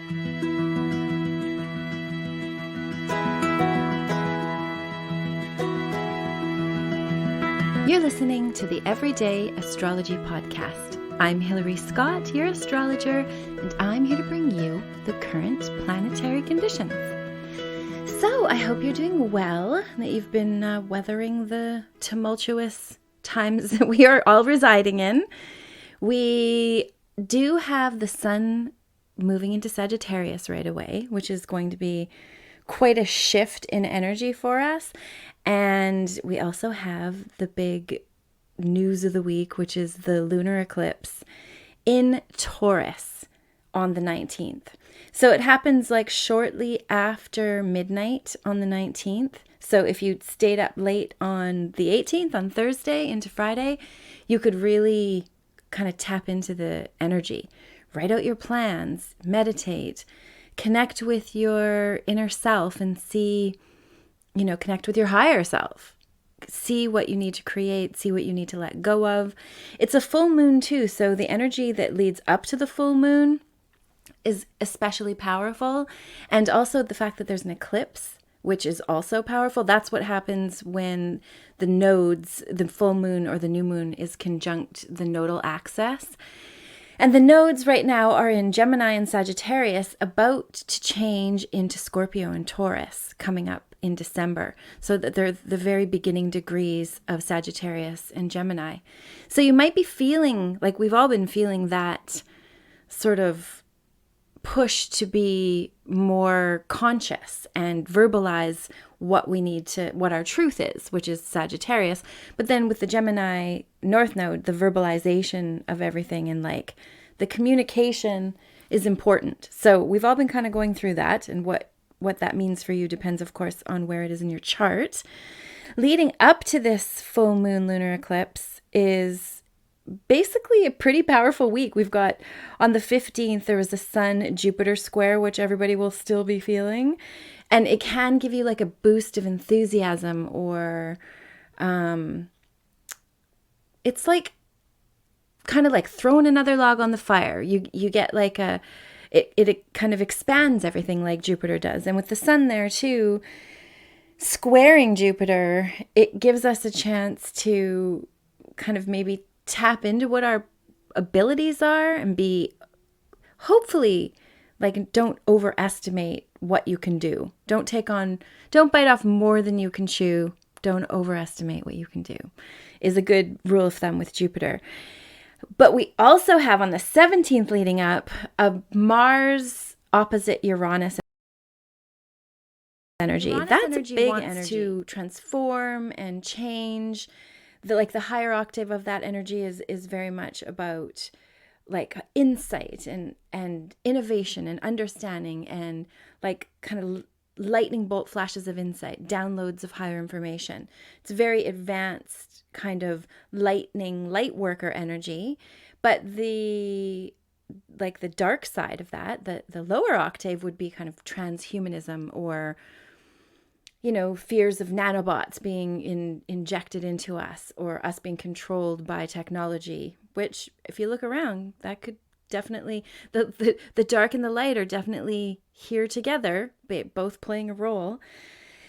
You're listening to the Everyday Astrology Podcast. I'm Hilary Scott, your astrologer, and I'm here to bring you the current planetary conditions. So I hope you're doing well, that you've been weathering the tumultuous times that we are all residing in. We do have the sun moving into Sagittarius right away, which is going to be quite a shift in energy for us. And we also have the big news of the week, which is the lunar eclipse in Taurus on the 19th. So it happens like shortly after midnight on the 19th. So if you stayed up late on the 18th, on Thursday into Friday, you could really kind of tap into the energy. Write out your plans, meditate, connect with your inner self and see, connect with your higher self. See what you need to create, see what you need to let go of. It's a full moon too, so the energy that leads up to the full moon is especially powerful. And also the fact that there's an eclipse, which is also powerful. That's what happens when the nodes, the full moon or the new moon is conjunct the nodal axis. And the nodes right now are in Gemini and Sagittarius, about to change into Scorpio and Taurus coming up in December. So that they're the very beginning degrees of Sagittarius and Gemini. So you might be feeling, like we've all been feeling, that sort of push to be more conscious and verbalize what we need to, what our truth is, which is Sagittarius. But then with the Gemini North Node, the verbalization of everything and like the communication is important. So we've all been kind of going through that, and what that means for you depends, of course, on where it is in your chart. Leading up to this full moon lunar eclipse is basically a pretty powerful week. We've got on the 15th, there was a Sun-Jupiter square, which everybody will still be feeling. And it can give you like a boost of enthusiasm, or it's like kind of like throwing another log on the fire. You get like it kind of expands everything like Jupiter does. And with the sun there too, squaring Jupiter, it gives us a chance to kind of maybe tap into what our abilities are and be, hopefully, like, don't overestimate what you can do. Don't bite off more than you can chew. Don't overestimate what you can do, is a good rule of thumb with Jupiter. But we also have on the 17th leading up a Mars opposite Uranus energy. That's a big energy to transform and change. The higher octave of that energy is very much about like insight and innovation and understanding, and like kind of lightning bolt flashes of insight, downloads of higher information. It's very advanced kind of lightning, light worker energy. But the dark side of that, the lower octave would be kind of transhumanism, or fears of nanobots being injected into us, or us being controlled by technology, which if you look around, that could definitely, the dark and the light are definitely here together, both playing a role.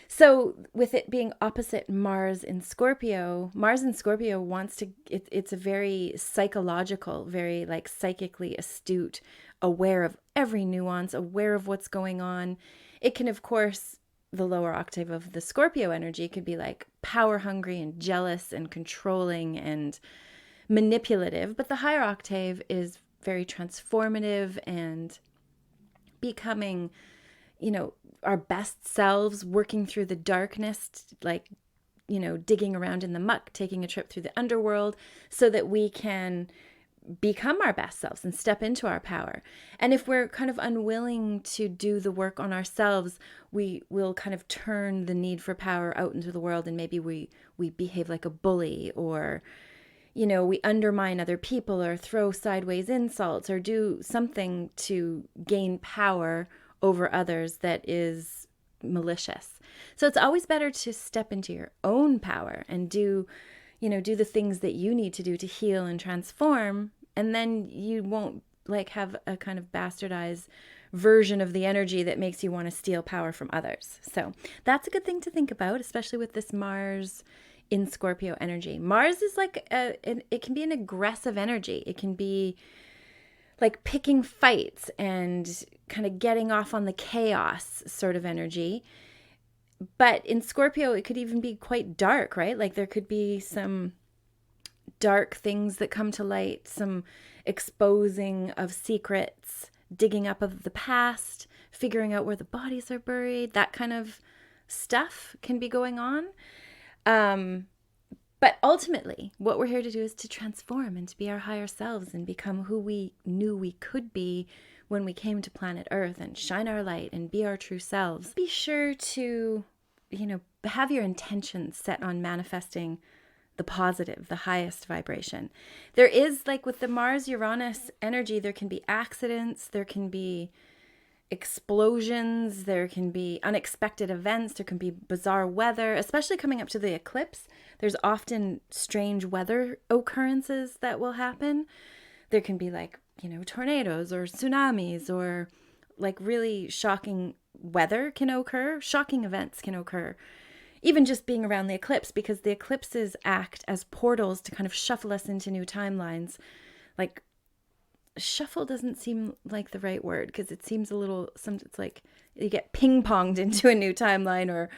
So with it being opposite Mars in Scorpio wants to, it's a very psychological, very like psychically astute, aware of every nuance, aware of what's going on. It can, of course, the lower octave of the Scorpio energy could be like power hungry and jealous and controlling and manipulative, but the higher octave is very transformative and becoming, our best selves, working through the darkness, like, digging around in the muck, taking a trip through the underworld so that we can become our best selves and step into our power. And if we're kind of unwilling to do the work on ourselves, we will kind of turn the need for power out into the world, and maybe we behave like a bully, or we undermine other people, or throw sideways insults, or do something to gain power over others that is malicious. So it's always better to step into your own power and do the things that you need to do to heal and transform. And then you won't like have a kind of bastardized version of the energy that makes you want to steal power from others. So that's a good thing to think about, especially with this Mars in Scorpio energy. Mars is like, it can be an aggressive energy. It can be like picking fights and kind of getting off on the chaos sort of energy. But in Scorpio, it could even be quite dark, right? Like there could be some dark things that come to light, some exposing of secrets, digging up of the past, figuring out where the bodies are buried, that kind of stuff can be going on. But ultimately, what we're here to do is to transform and to be our higher selves and become who we knew we could be when we came to planet Earth, and shine our light and be our true selves. Be sure to, have your intentions set on manifesting the positive, the highest vibration. There is, like with the Mars-Uranus energy, there can be accidents, there can be explosions, there can be unexpected events, there can be bizarre weather, especially coming up to the eclipse. There's often strange weather occurrences that will happen. There can be like, tornadoes or tsunamis, or like really shocking weather can occur, shocking events can occur. Even just being around the eclipse, because the eclipses act as portals to kind of shuffle us into new timelines. Like, shuffle doesn't seem like the right word, because it seems a little, it's like you get ping-ponged into a new timeline, or,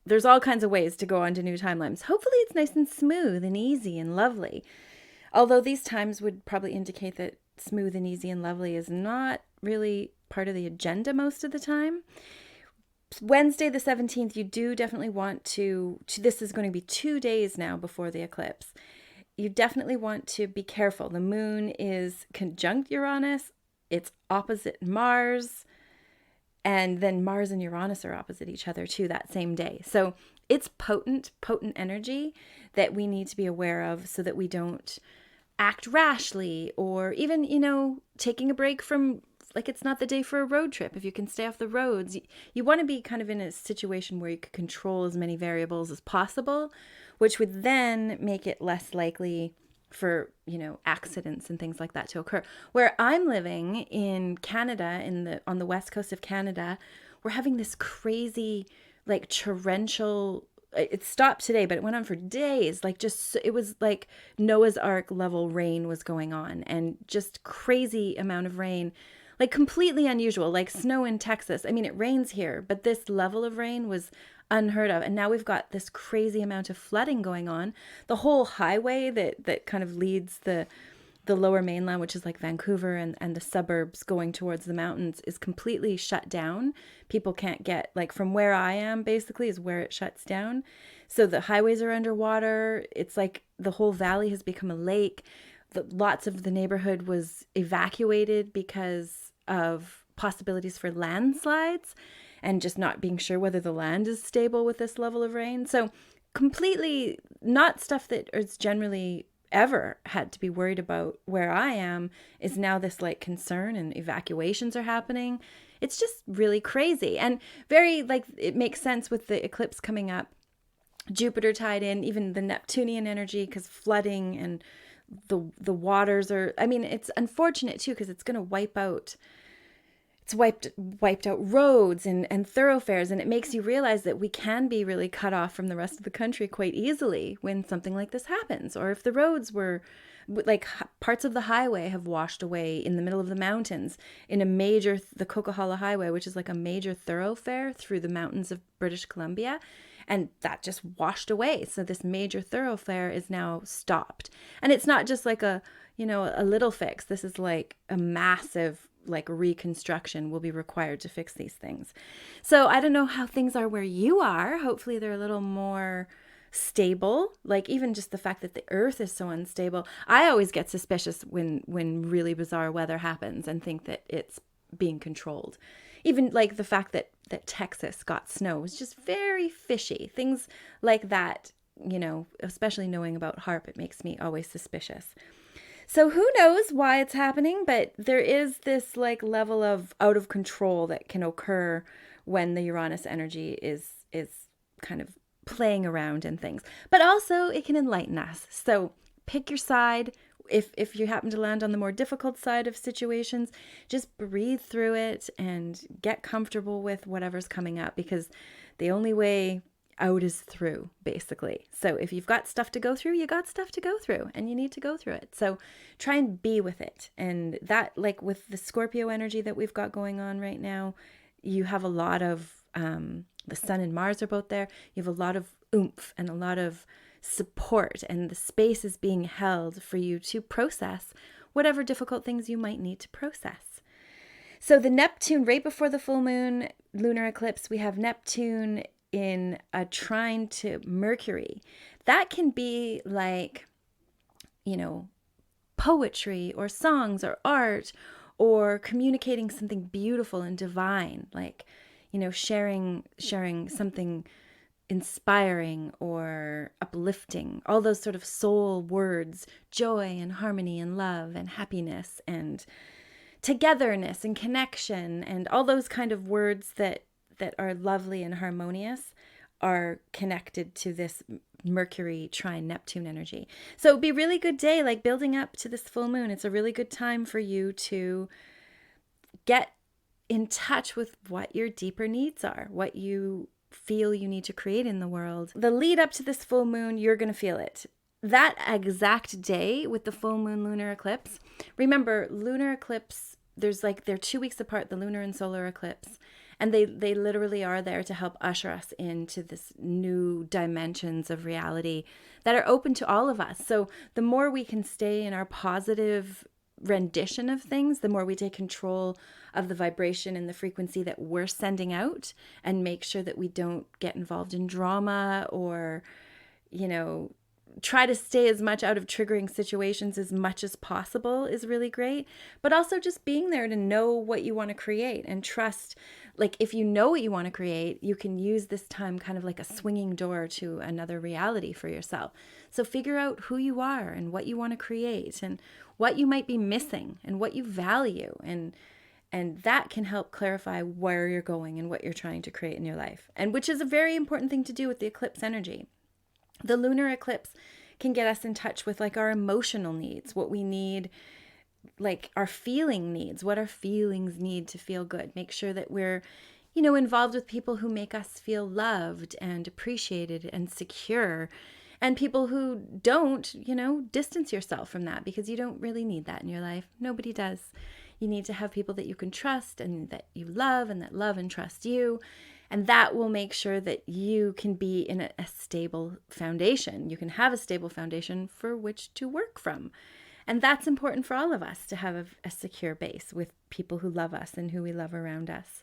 there's all kinds of ways to go on to new timelines. Hopefully it's nice and smooth and easy and lovely. Although these times would probably indicate that smooth and easy and lovely is not really part of the agenda most of the time. Wednesday the 17th, you do definitely want to, this is going to be 2 days now before the eclipse. You definitely want to be careful. The moon is conjunct Uranus, it's opposite Mars, and then Mars and Uranus are opposite each other too that same day. So it's potent energy that we need to be aware of, so that we don't act rashly, or even, taking a break from, like, it's not the day for a road trip. If you can stay off the roads, you want to be kind of in a situation where you can control as many variables as possible, which would then make it less likely for, accidents and things like that to occur. Where I'm living in Canada, on the west coast of Canada, we're having this crazy, like, torrential, it stopped today, but it went on for days. Like, it was like Noah's Ark level rain was going on, and just crazy amount of rain. Like, completely unusual, like snow in Texas. I mean, it rains here, but this level of rain was unheard of. And now we've got this crazy amount of flooding going on. The whole highway that kind of leads the lower mainland, which is like Vancouver and the suburbs going towards the mountains, is completely shut down. People can't get, like, from where I am basically is where it shuts down. So the highways are underwater. It's like the whole valley has become a lake. Lots of the neighborhood was evacuated because of possibilities for landslides and just not being sure whether the land is stable with this level of rain. So completely not stuff that is generally ever had to be worried about where I am is now this, like, concern, and evacuations are happening. It's just really crazy, and very, like, it makes sense with the eclipse coming up. Jupiter tied in, even the Neptunian energy, because flooding and the waters are, I mean, it's unfortunate too, because it's going to wiped out roads and thoroughfares, and it makes you realize that we can be really cut off from the rest of the country quite easily when something like this happens. Or if the roads were, like, parts of the highway have washed away in the middle of the mountains in the Coquihalla Highway, which is like a major thoroughfare through the mountains of British Columbia, and that just washed away. So this major thoroughfare is now stopped, and it's not just like a little fix. This is like a massive, like, reconstruction will be required to fix these things. So I don't know how things are where you are. Hopefully they're a little more stable. Like, even just the fact that the earth is so unstable. I always get suspicious when really bizarre weather happens and think that it's being controlled. Even like the fact that Texas got snow was just very fishy. Things like that, especially knowing about HAARP, it makes me always suspicious. So who knows why it's happening, but there is this, like, level of out of control that can occur when the Uranus energy is kind of playing around and things. But also it can enlighten us. So pick your side, If you happen to land on the more difficult side of situations, just breathe through it and get comfortable with whatever's coming up, because the only way out is through, basically. So if you've got stuff to go through, you got stuff to go through, and you need to go through it. So try and be with it. And that, like with the Scorpio energy that we've got going on right now, you have a lot of, the Sun and Mars are both there. You have a lot of oomph and a lot of support, and the space is being held for you to process whatever difficult things you might need to process. So the Neptune, right before the full moon lunar eclipse, we have Neptune in a trine to Mercury. That can be like, poetry or songs or art, or communicating something beautiful and divine, like, sharing something inspiring or uplifting, all those sort of soul words, joy and harmony and love and happiness and togetherness and connection, and all those kind of words that are lovely and harmonious are connected to this Mercury trine Neptune energy. So it'd be a really good day, like building up to this full moon. It's a really good time for you to get in touch with what your deeper needs are, what you feel you need to create in the world. The lead up to this full moon, you're going to feel it. That exact day with the full moon lunar eclipse, remember, lunar eclipse, they're 2 weeks apart, the lunar and solar eclipse. And they literally are there to help usher us into this new dimensions of reality that are open to all of us. So the more we can stay in our positive rendition of things, the more we take control of the vibration and the frequency that we're sending out, and make sure that we don't get involved in drama or, try to stay as much out of triggering situations as much as possible is really great. But also just being there to know what you want to create and trust. Like, if you know what you want to create, you can use this time kind of like a swinging door to another reality for yourself. So figure out who you are and what you want to create and what you might be missing and what you value. And that can help clarify where you're going and what you're trying to create in your life. And which is a very important thing to do with the eclipse energy. The lunar eclipse can get us in touch with like our emotional needs, what we need, like our feeling needs, what our feelings need to feel good. Make sure that we're, involved with people who make us feel loved and appreciated and secure. And people who don't, distance yourself from that, because you don't really need that in your life. Nobody does. You need to have people that you can trust and that you love and that love and trust you. And that will make sure that you can be in a stable foundation. You can have a stable foundation for which to work from. And that's important for all of us, to have a secure base with people who love us and who we love around us.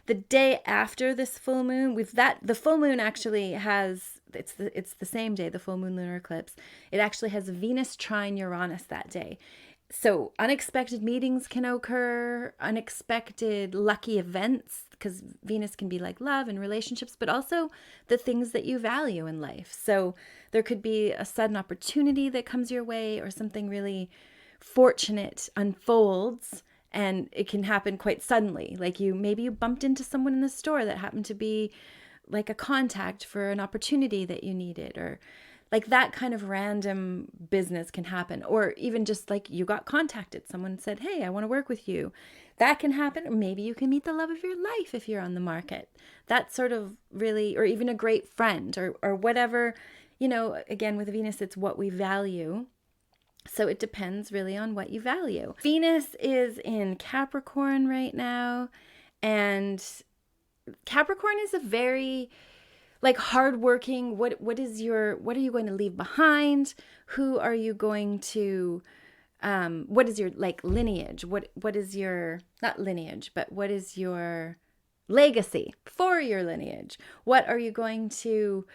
The day after this full moon, the full moon actually has, it's the same day, the full moon lunar eclipse. It actually has Venus trine Uranus that day. So unexpected meetings can occur, unexpected lucky events, because Venus can be like love and relationships, but also the things that you value in life. So there could be a sudden opportunity that comes your way, or something really fortunate unfolds, and it can happen quite suddenly. Like maybe you bumped into someone in the store that happened to be like a contact for an opportunity that you needed, or like that kind of random business can happen. Or even just like you got contacted. Someone said, hey, I want to work with you. That can happen. Or maybe you can meet the love of your life if you're on the market. That sort of really, or even a great friend or whatever, again, with Venus, it's what we value. So it depends really on what you value. Venus is in Capricorn right now. And Capricorn is a very like hardworking. What are you going to leave behind? Who are you going to, what is your like lineage? What is your, not lineage, but what is your legacy for your lineage? What are you going to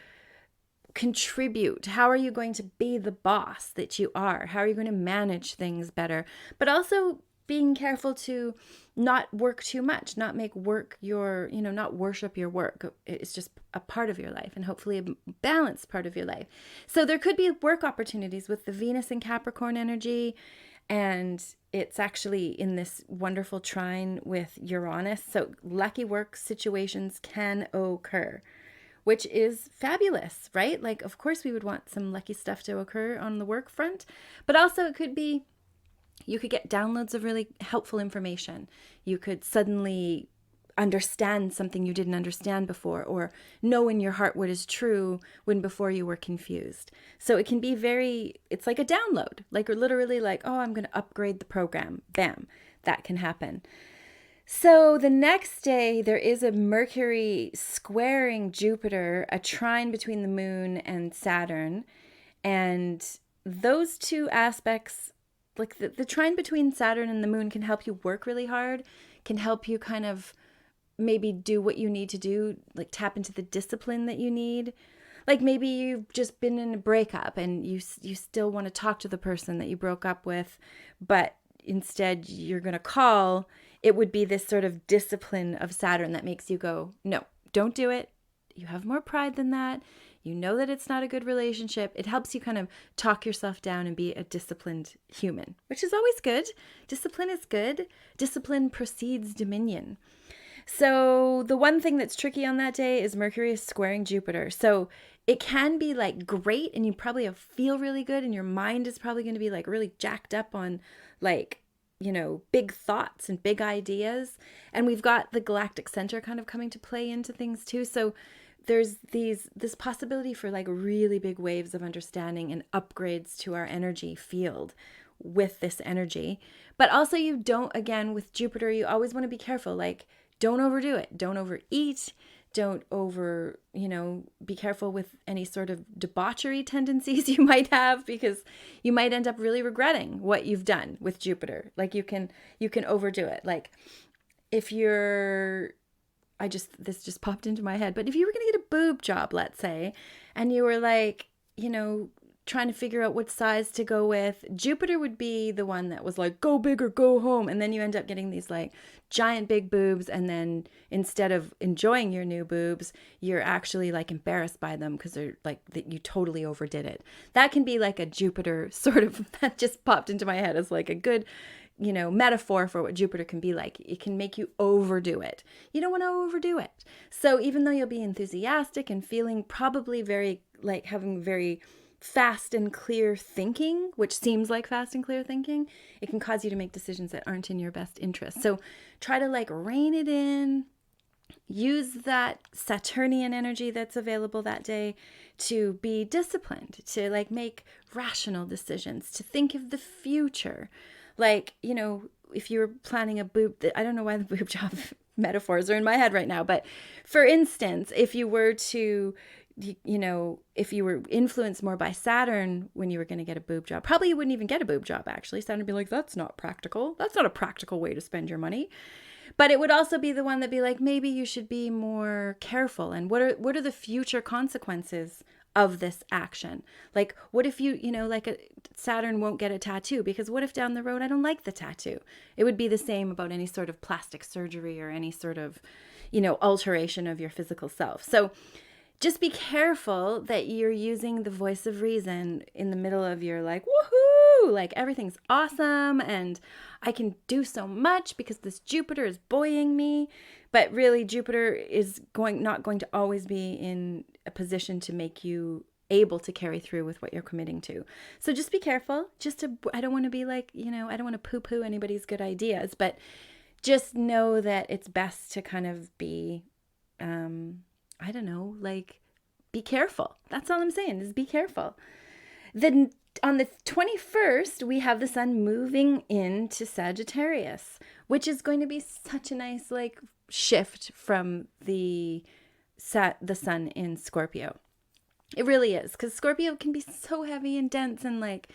contribute? How are you going to be the boss that you are? How are you going to manage things better? But also being careful to not work too much, not make work your, not worship your work. It's just a part of your life, and hopefully a balanced part of your life. So there could be work opportunities with the Venus and Capricorn energy, and it's actually in this wonderful trine with Uranus. So lucky work situations can occur which is fabulous, right? Like, of course, we would want some lucky stuff to occur on the work front, but also it could be you could get downloads of really helpful information. You could suddenly understand something you didn't understand before, or know in your heart what is true when before you were confused. So it can be it's like a download, like literally like, oh, I'm going to upgrade the program. Bam, that can happen. So the next day, there is a Mercury squaring Jupiter, a trine between the moon and Saturn. And those two aspects, like the trine between Saturn and the moon, can help you work really hard, can help you kind of maybe do what you need to do, like tap into the discipline that you need. Like maybe you've just been in a breakup and you still want to talk to the person that you broke up with, but instead you're going to call. It would be this sort of discipline of Saturn that makes you go, no, don't do it. You have more pride than that. You know that it's not a good relationship. It helps you kind of talk yourself down and be a disciplined human, which is always good. Discipline is good. Discipline precedes dominion. So the one thing that's tricky on that day is Mercury is squaring Jupiter. So it can be like great and you probably feel really good and your mind is probably going to be like really jacked up on like, you know, big thoughts and big ideas. And we've got the galactic center kind of coming to play into things too. So there's this possibility for like really big waves of understanding and upgrades to our energy field with this energy. But also you don't, again, with Jupiter, you always want to be careful. Like, don't overdo it. Don't overeat. Don't be careful with any sort of debauchery tendencies you might have, because you might end up really regretting what you've done with Jupiter. Like you can overdo it. Like if this just popped into my head, but if you were going to get a boob job, let's say, and you were like, trying to figure out what size to go with, Jupiter would be the one that was like, go big or go home. And then you end up getting these like giant big boobs. And then instead of enjoying your new boobs, you're actually like embarrassed by them because they're like that you totally overdid it. That can be like a Jupiter sort of, that just popped into my head as like a good, metaphor for what Jupiter can be like. It can make you overdo it. You don't want to overdo it. So even though you'll be enthusiastic and feeling probably very like having very fast and clear thinking, which seems like fast and clear thinking, it can cause you to make decisions that aren't in your best interest. So try to like rein it in, use that Saturnian energy that's available that day to be disciplined, to like make rational decisions, to think of the future. Like, if you were planning a boob, I don't know why the boob job metaphors are in my head right now, but for instance, if you were to if you were influenced more by Saturn when you were going to get a boob job, probably you wouldn't even get a boob job, actually. Saturn would be like, that's not practical. That's not a practical way to spend your money. But it would also be the one that'd be like, maybe you should be more careful. And what are the future consequences of this action? Like, what if Saturn won't get a tattoo? Because what if down the road I don't like the tattoo? It would be the same about any sort of plastic surgery or any sort of, alteration of your physical self. So just be careful that you're using the voice of reason in the middle of your like, woohoo, like everything's awesome and I can do so much because this Jupiter is buoying me. But really, Jupiter is not going to always be in a position to make you able to carry through with what you're committing to. So just be careful. I don't want to be like, I don't want to poo-poo anybody's good ideas, but just know that it's best to kind of be, be careful. That's all I'm saying is be careful. Then on the 21st, we have the sun moving into Sagittarius, which is going to be such a nice like shift from the sun in Scorpio. It really is, because Scorpio can be so heavy and dense and like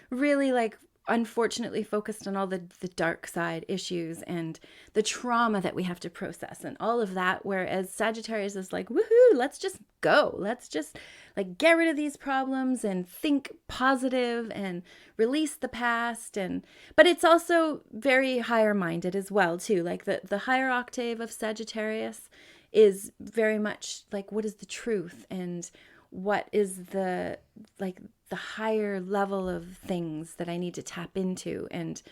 really like unfortunately focused on all the dark side issues and the trauma that we have to process and all of that, whereas Sagittarius is like, woohoo, let's just go, let's just like get rid of these problems and think positive and release the past. But it's also very higher minded as well too. Like the higher octave of Sagittarius is very much like, what is the truth and what is the higher level of things that I need to tap into. And,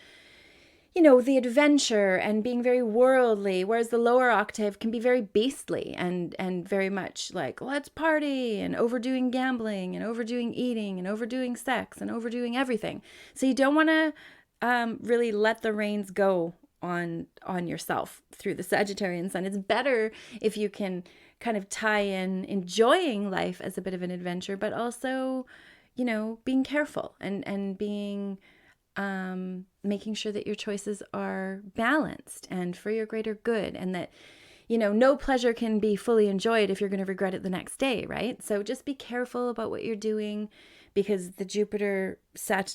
the adventure and being very worldly, whereas the lower octave can be very beastly and very much like, let's party, and overdoing gambling and overdoing eating and overdoing sex and overdoing everything. So you don't want to really let the reins go on yourself through the Sagittarian sun. It's better if you can kind of tie in enjoying life as a bit of an adventure, but also, being careful and being making sure that your choices are balanced and for your greater good, and that no pleasure can be fully enjoyed if you're going to regret it the next day, right? So just be careful about what you're doing, because the Jupiter,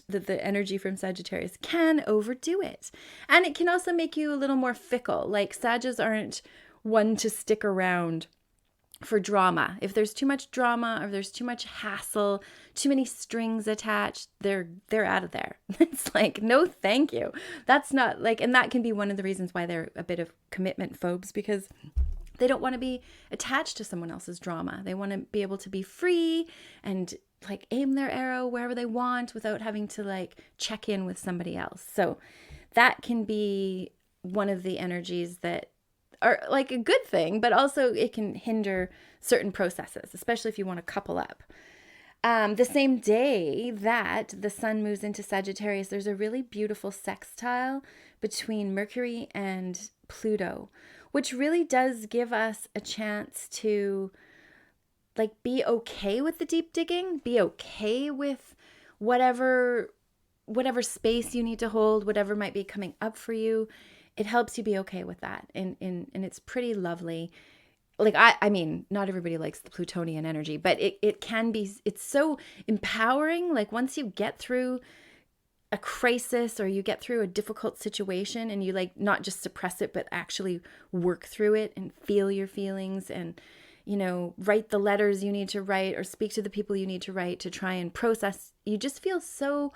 the energy from Sagittarius can overdo it. And it can also make you a little more fickle. Like, Sagittarius aren't one to stick around for drama. If there's too much drama, or there's too much hassle, too many strings attached, they're out of there. It's like, no, thank you. That's not like, and that can be one of the reasons why they're a bit of commitment phobes, because they don't want to be attached to someone else's drama. They want to be able to be free and like aim their arrow wherever they want without having to like check in with somebody else. So that can be one of the energies that are like a good thing, but also it can hinder certain processes, especially if you want to couple up. The same day that the sun moves into Sagittarius, there's a really beautiful sextile between Mercury and Pluto, which really does give us a chance to like be okay with the deep digging, be okay with whatever space you need to hold, whatever might be coming up for you. It helps you be okay with that. And it's pretty lovely. Like, I mean, not everybody likes the Plutonian energy, but it can be, it's so empowering. Like, once you get through a crisis or you get through a difficult situation and you like not just suppress it, but actually work through it and feel your feelings and, write the letters you need to write or speak to the people you need to write to try and process, you just feel so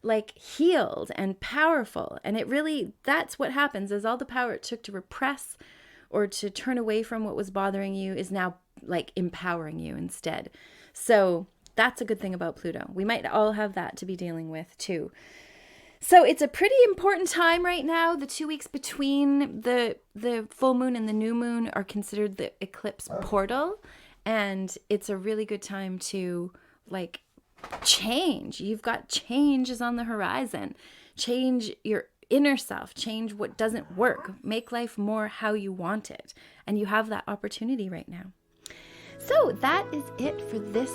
like healed and powerful. And it really, that's what happens, is all the power it took to repress or to turn away from what was bothering you is now like empowering you instead. So that's a good thing about Pluto. We might all have that to be dealing with too. So it's a pretty important time right now. The 2 weeks between the full moon and the new moon are considered the eclipse portal. And it's a really good time to like change. You've got changes on the horizon. Change your inner self. Change what doesn't work. Make life more how you want it. And you have that opportunity right now. So that is it for this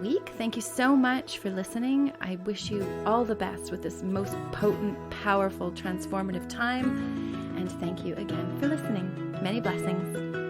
week. Thank you so much for listening. I wish you all the best with this most potent, powerful, transformative time. And thank you again for listening. Many blessings.